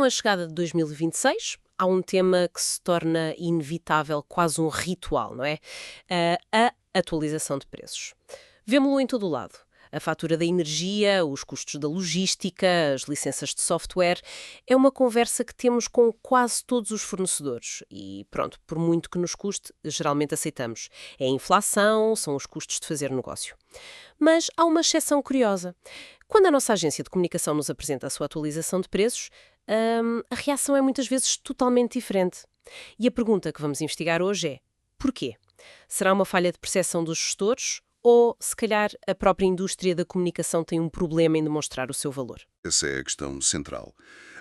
a chegada de 2026, há um tema que se torna inevitável, quase um ritual, não é? A atualização de preços. Vemo-lo em todo o lado. A fatura da energia, os custos da logística, as licenças de software. É uma conversa que temos com quase todos os fornecedores. E pronto, por muito que nos custe, geralmente aceitamos. É a inflação, são os custos de fazer negócio. Mas há uma exceção curiosa. Quando a nossa agência de comunicação nos apresenta a sua atualização de preços, a reação é muitas vezes totalmente diferente. E a pergunta que vamos investigar hoje é: porquê? Será uma falha de percepção dos gestores? Ou, se calhar, a própria indústria da comunicação tem um problema em demonstrar o seu valor? Essa é a questão central.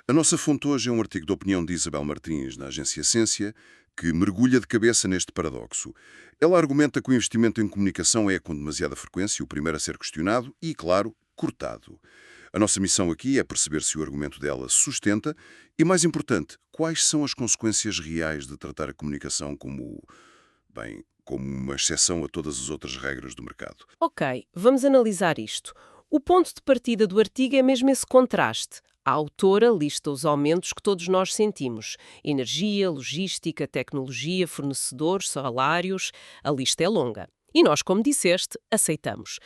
A nossa fonte hoje é um artigo de opinião de Isabel Martins, na agência Essência, que mergulha de cabeça neste paradoxo. Ela argumenta que o investimento em comunicação é, com demasiada frequência, o primeiro a ser questionado e, claro, cortado. A nossa missão aqui é perceber se o argumento dela se sustenta e, mais importante, quais são as consequências reais de tratar a comunicação como uma exceção a todas as outras regras do mercado. Ok, vamos analisar isto. O ponto de partida do artigo é mesmo esse contraste. A autora lista os aumentos que todos nós sentimos: energia, logística, tecnologia, fornecedores, salários. A lista é longa. E nós, como disseste, aceitamos.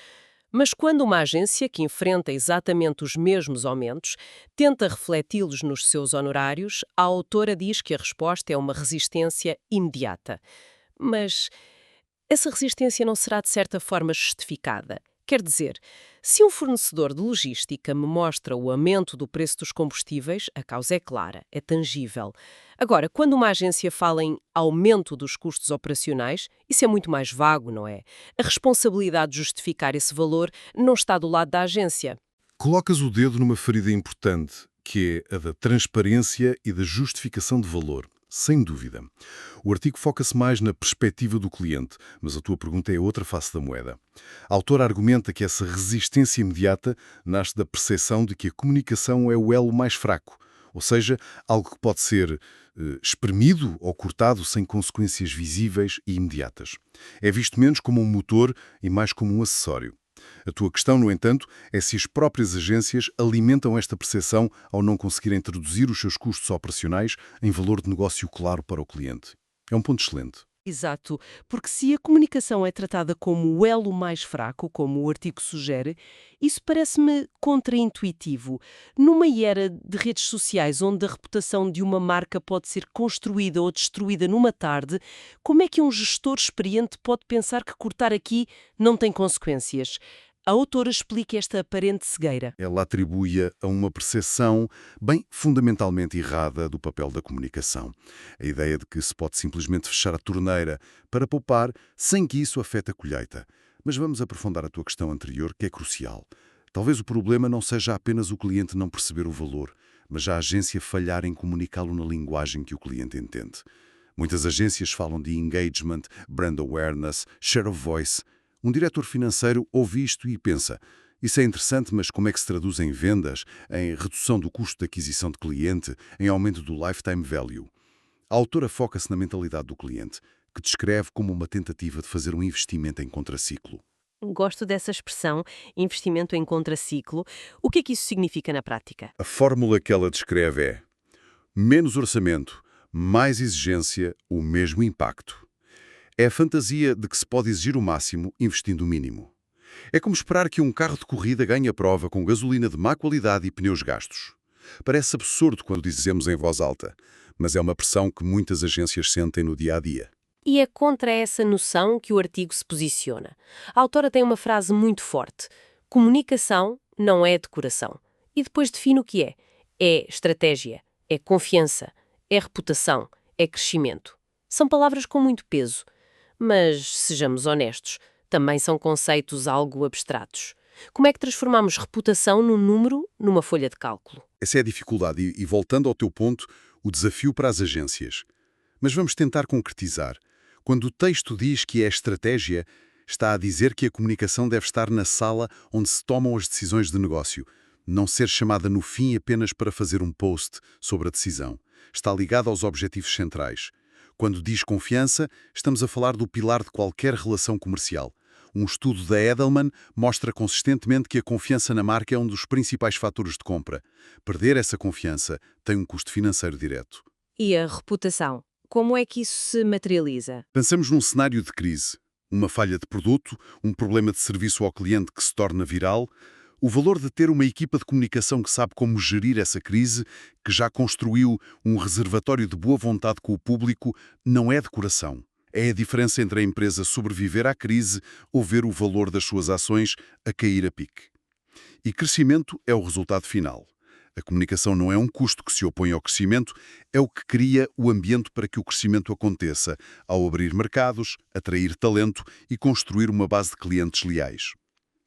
Mas quando uma agência que enfrenta exatamente os mesmos aumentos tenta refleti-los nos seus honorários, a autora diz que a resposta é uma resistência imediata. Mas essa resistência não será de certa forma justificada. Quer dizer, se um fornecedor de logística me mostra o aumento do preço dos combustíveis, a causa é clara, é tangível. Agora, quando uma agência fala em aumento dos custos operacionais, isso é muito mais vago, não é? A responsabilidade de justificar esse valor não está do lado da agência. Colocas o dedo numa ferida importante, que é a da transparência e da justificação de valor. Sem dúvida. O artigo foca-se mais na perspectiva do cliente, mas a tua pergunta é outra face da moeda. A autora argumenta que essa resistência imediata nasce da percepção de que a comunicação é o elo mais fraco, ou seja, algo que pode ser espremido ou cortado sem consequências visíveis e imediatas. É visto menos como um motor e mais como um acessório. A tua questão, no entanto, é se as próprias agências alimentam esta percepção ao não conseguirem traduzir os seus custos operacionais em valor de negócio claro para o cliente. É um ponto excelente. Exato, porque se a comunicação é tratada como o elo mais fraco, como o artigo sugere, isso parece-me contraintuitivo. Numa era de redes sociais onde a reputação de uma marca pode ser construída ou destruída numa tarde, como é que um gestor experiente pode pensar que cortar aqui não tem consequências? A autora explica esta aparente cegueira. Ela atribui-a a uma percepção bem fundamentalmente errada do papel da comunicação. A ideia de que se pode simplesmente fechar a torneira para poupar sem que isso afete a colheita. Mas vamos aprofundar a tua questão anterior, que é crucial. Talvez o problema não seja apenas o cliente não perceber o valor, mas a agência falhar em comunicá-lo na linguagem que o cliente entende. Muitas agências falam de engagement, brand awareness, share of voice. Um diretor financeiro ouve isto e pensa: isso é interessante, mas como é que se traduz em vendas, em redução do custo de aquisição de cliente, em aumento do lifetime value? A autora foca-se na mentalidade do cliente, que descreve como uma tentativa de fazer um investimento em contraciclo. Gosto dessa expressão, investimento em contraciclo. O que é que isso significa na prática? A fórmula que ela descreve é: menos orçamento, mais exigência, o mesmo impacto. É a fantasia de que se pode exigir o máximo investindo o mínimo. É como esperar que um carro de corrida ganhe a prova com gasolina de má qualidade e pneus gastos. Parece absurdo quando dizemos em voz alta, mas é uma pressão que muitas agências sentem no dia a dia. E é contra essa noção que o artigo se posiciona. A autora tem uma frase muito forte: comunicação não é decoração. E depois define o que é. É estratégia, é confiança, é reputação, é crescimento. São palavras com muito peso. Mas, sejamos honestos, também são conceitos algo abstratos. Como é que transformamos reputação num número, numa folha de cálculo? Essa é a dificuldade e voltando ao teu ponto, o desafio para as agências. Mas vamos tentar concretizar. Quando o texto diz que é estratégia, está a dizer que a comunicação deve estar na sala onde se tomam as decisões de negócio, não ser chamada no fim apenas para fazer um post sobre a decisão. Está ligada aos objetivos centrais. Quando diz confiança, estamos a falar do pilar de qualquer relação comercial. Um estudo da Edelman mostra consistentemente que a confiança na marca é um dos principais fatores de compra. Perder essa confiança tem um custo financeiro direto. E a reputação? Como é que isso se materializa? Pensamos num cenário de crise. Uma falha de produto, um problema de serviço ao cliente que se torna viral. O valor de ter uma equipa de comunicação que sabe como gerir essa crise, que já construiu um reservatório de boa vontade com o público, não é decoração. É a diferença entre a empresa sobreviver à crise ou ver o valor das suas ações a cair a pique. E crescimento é o resultado final. A comunicação não é um custo que se opõe ao crescimento, é o que cria o ambiente para que o crescimento aconteça, ao abrir mercados, atrair talento e construir uma base de clientes leais.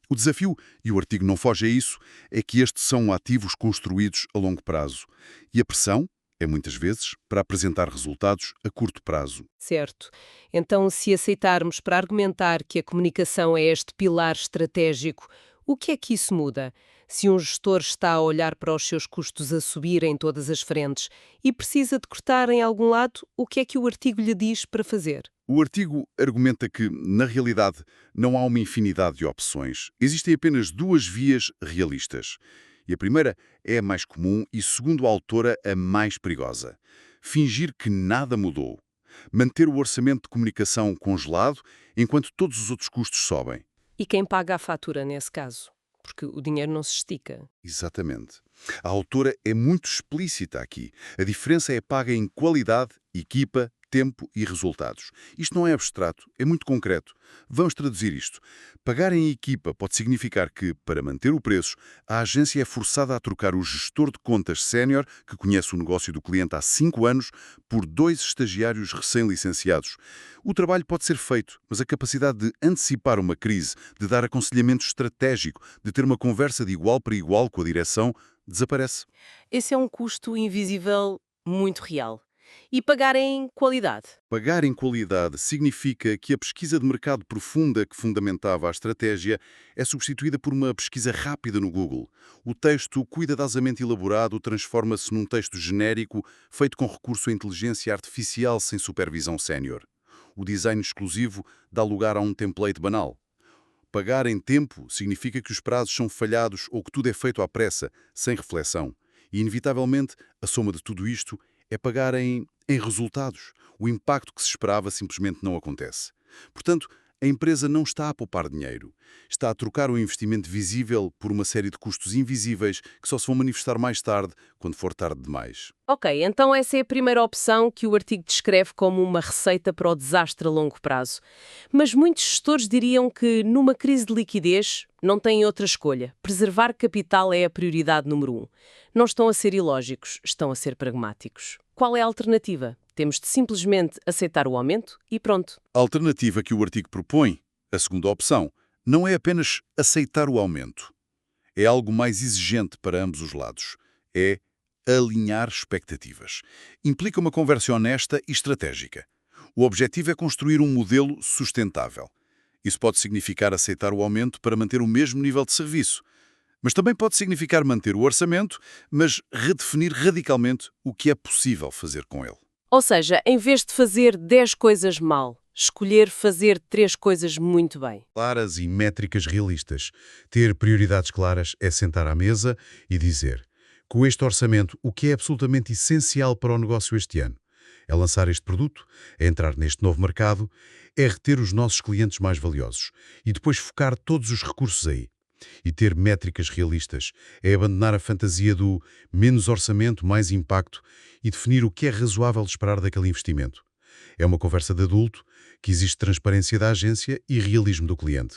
O desafio, e o artigo não foge a isso, é que estes são ativos construídos a longo prazo. E a pressão é, muitas vezes, para apresentar resultados a curto prazo. Certo. Então, se aceitarmos para argumentar que a comunicação é este pilar estratégico, o que é que isso muda? Se um gestor está a olhar para os seus custos a subir em todas as frentes e precisa de cortar em algum lado, o que é que o artigo lhe diz para fazer? O artigo argumenta que, na realidade, não há uma infinidade de opções. Existem apenas duas vias realistas. E a primeira é a mais comum e, segundo a autora, a mais perigosa. Fingir que nada mudou. Manter o orçamento de comunicação congelado enquanto todos os outros custos sobem. E quem paga a fatura nesse caso? Porque o dinheiro não se estica. Exatamente. A autora é muito explícita aqui. A diferença é paga em qualidade, equipa, tempo e resultados. Isto não é abstrato, é muito concreto. Vamos traduzir isto. Pagar em equipa pode significar que, para manter o preço, a agência é forçada a trocar o gestor de contas sénior, que conhece o negócio do cliente há 5 anos, por 2 estagiários recém-licenciados. O trabalho pode ser feito, mas a capacidade de antecipar uma crise, de dar aconselhamento estratégico, de ter uma conversa de igual para igual com a direção, desaparece. Esse é um custo invisível muito real. E pagar em qualidade? Pagar em qualidade significa que a pesquisa de mercado profunda que fundamentava a estratégia é substituída por uma pesquisa rápida no Google. O texto, cuidadosamente elaborado, transforma-se num texto genérico feito com recurso à inteligência artificial sem supervisão sénior. O design exclusivo dá lugar a um template banal. Pagar em tempo significa que os prazos são falhados ou que tudo é feito à pressa, sem reflexão. E, inevitavelmente, a soma de tudo isto é pagar em resultados. O impacto que se esperava simplesmente não acontece. Portanto, a empresa não está a poupar dinheiro. Está a trocar um investimento visível por uma série de custos invisíveis que só se vão manifestar mais tarde, quando for tarde demais. Ok, então essa é a primeira opção que o artigo descreve como uma receita para o desastre a longo prazo. Mas muitos gestores diriam que, numa crise de liquidez, não têm outra escolha. Preservar capital é a prioridade número 1. Não estão a ser ilógicos, estão a ser pragmáticos. Qual é a alternativa? Temos de simplesmente aceitar o aumento e pronto. A alternativa que o artigo propõe, a segunda opção, não é apenas aceitar o aumento. É algo mais exigente para ambos os lados. É alinhar expectativas. Implica uma conversa honesta e estratégica. O objetivo é construir um modelo sustentável. Isso pode significar aceitar o aumento para manter o mesmo nível de serviço. Mas também pode significar manter o orçamento, mas redefinir radicalmente o que é possível fazer com ele. Ou seja, em vez de fazer 10 coisas mal, escolher fazer 3 coisas muito bem. Claras e métricas realistas. Ter prioridades claras é sentar à mesa e dizer: com este orçamento, o que é absolutamente essencial para o negócio este ano? É lançar este produto, é entrar neste novo mercado, é reter os nossos clientes mais valiosos e depois focar todos os recursos aí. E ter métricas realistas é abandonar a fantasia do menos orçamento, mais impacto e definir o que é razoável esperar daquele investimento. É uma conversa de adulto que existe transparência da agência e realismo do cliente.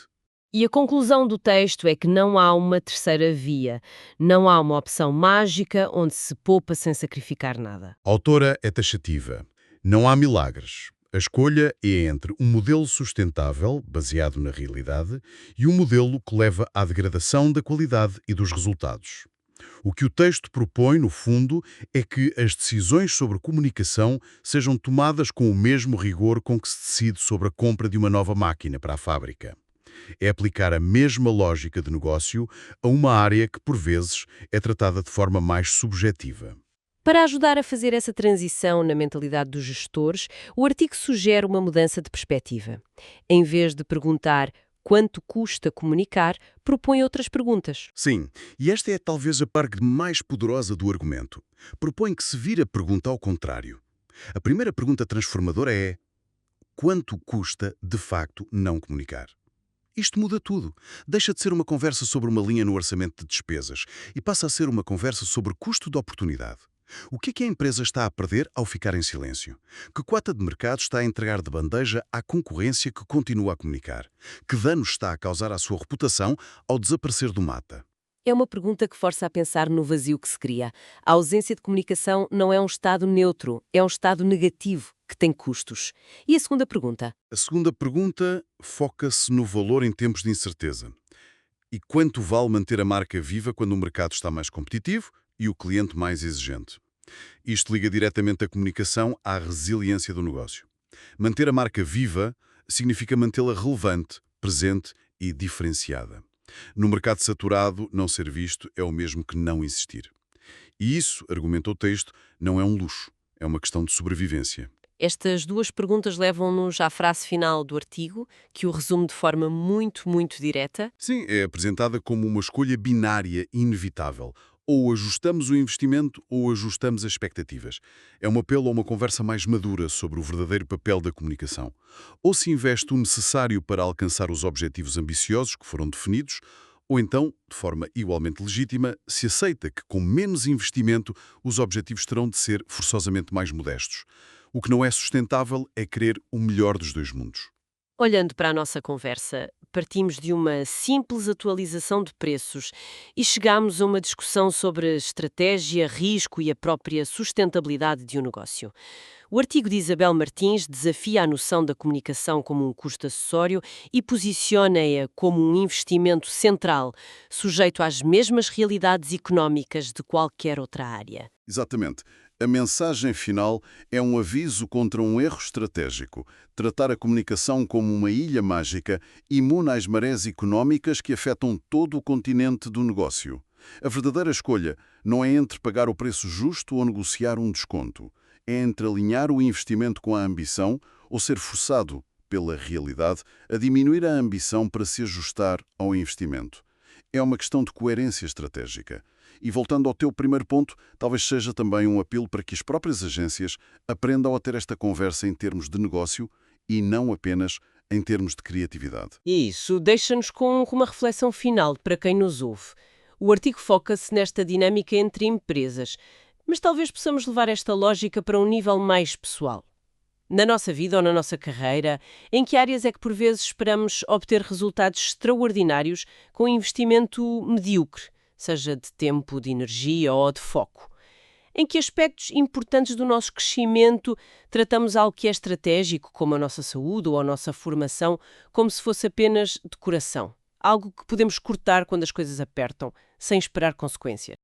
E a conclusão do texto é que não há uma terceira via. Não há uma opção mágica onde se poupa sem sacrificar nada. A autora é taxativa. Não há milagres. A escolha é entre um modelo sustentável, baseado na realidade, e um modelo que leva à degradação da qualidade e dos resultados. O que o texto propõe, no fundo, é que as decisões sobre comunicação sejam tomadas com o mesmo rigor com que se decide sobre a compra de uma nova máquina para a fábrica. É aplicar a mesma lógica de negócio a uma área que, por vezes, é tratada de forma mais subjetiva. Para ajudar a fazer essa transição na mentalidade dos gestores, o artigo sugere uma mudança de perspectiva. Em vez de perguntar quanto custa comunicar, propõe outras perguntas. Sim, e esta é talvez a parte mais poderosa do argumento. Propõe que se vire a pergunta ao contrário. A primeira pergunta transformadora é: quanto custa, de facto, não comunicar? Isto muda tudo. Deixa de ser uma conversa sobre uma linha no orçamento de despesas e passa a ser uma conversa sobre custo de oportunidade. O que é que a empresa está a perder ao ficar em silêncio? Que cota de mercado está a entregar de bandeja à concorrência que continua a comunicar? Que dano está a causar à sua reputação ao desaparecer do mapa? É uma pergunta que força a pensar no vazio que se cria. A ausência de comunicação não é um estado neutro, é um estado negativo, que tem custos. E a segunda pergunta? A segunda pergunta foca-se no valor em tempos de incerteza. E quanto vale manter a marca viva quando o mercado está mais competitivo e o cliente mais exigente? Isto liga diretamente a comunicação à resiliência do negócio. Manter a marca viva significa mantê-la relevante, presente e diferenciada. No mercado saturado, não ser visto é o mesmo que não existir. E isso, argumenta o texto, não é um luxo, é uma questão de sobrevivência. Estas duas perguntas levam-nos à frase final do artigo, que o resume de forma muito direta. Sim, é apresentada como uma escolha binária inevitável. Ou ajustamos o investimento ou ajustamos as expectativas. É um apelo a uma conversa mais madura sobre o verdadeiro papel da comunicação. Ou se investe o necessário para alcançar os objetivos ambiciosos que foram definidos, ou então, de forma igualmente legítima, se aceita que com menos investimento os objetivos terão de ser forçosamente mais modestos. O que não é sustentável é querer o melhor dos dois mundos. Olhando para a nossa conversa, partimos de uma simples atualização de preços e chegamos a uma discussão sobre estratégia, risco e a própria sustentabilidade de um negócio. O artigo de Isabel Martins desafia a noção da comunicação como um custo acessório e posiciona-a como um investimento central, sujeito às mesmas realidades económicas de qualquer outra área. Exatamente. A mensagem final é um aviso contra um erro estratégico, tratar a comunicação como uma ilha mágica imune às marés económicas que afetam todo o continente do negócio. A verdadeira escolha não é entre pagar o preço justo ou negociar um desconto. É entre alinhar o investimento com a ambição ou ser forçado, pela realidade, a diminuir a ambição para se ajustar ao investimento. É uma questão de coerência estratégica. E voltando ao teu primeiro ponto, talvez seja também um apelo para que as próprias agências aprendam a ter esta conversa em termos de negócio e não apenas em termos de criatividade. Isso deixa-nos com uma reflexão final para quem nos ouve. O artigo foca-se nesta dinâmica entre empresas, mas talvez possamos levar esta lógica para um nível mais pessoal. Na nossa vida ou na nossa carreira, em que áreas é que por vezes esperamos obter resultados extraordinários com investimento medíocre, seja de tempo, de energia ou de foco? Em que aspectos importantes do nosso crescimento tratamos algo que é estratégico, como a nossa saúde ou a nossa formação, como se fosse apenas decoração? Algo que podemos cortar quando as coisas apertam, sem esperar consequências.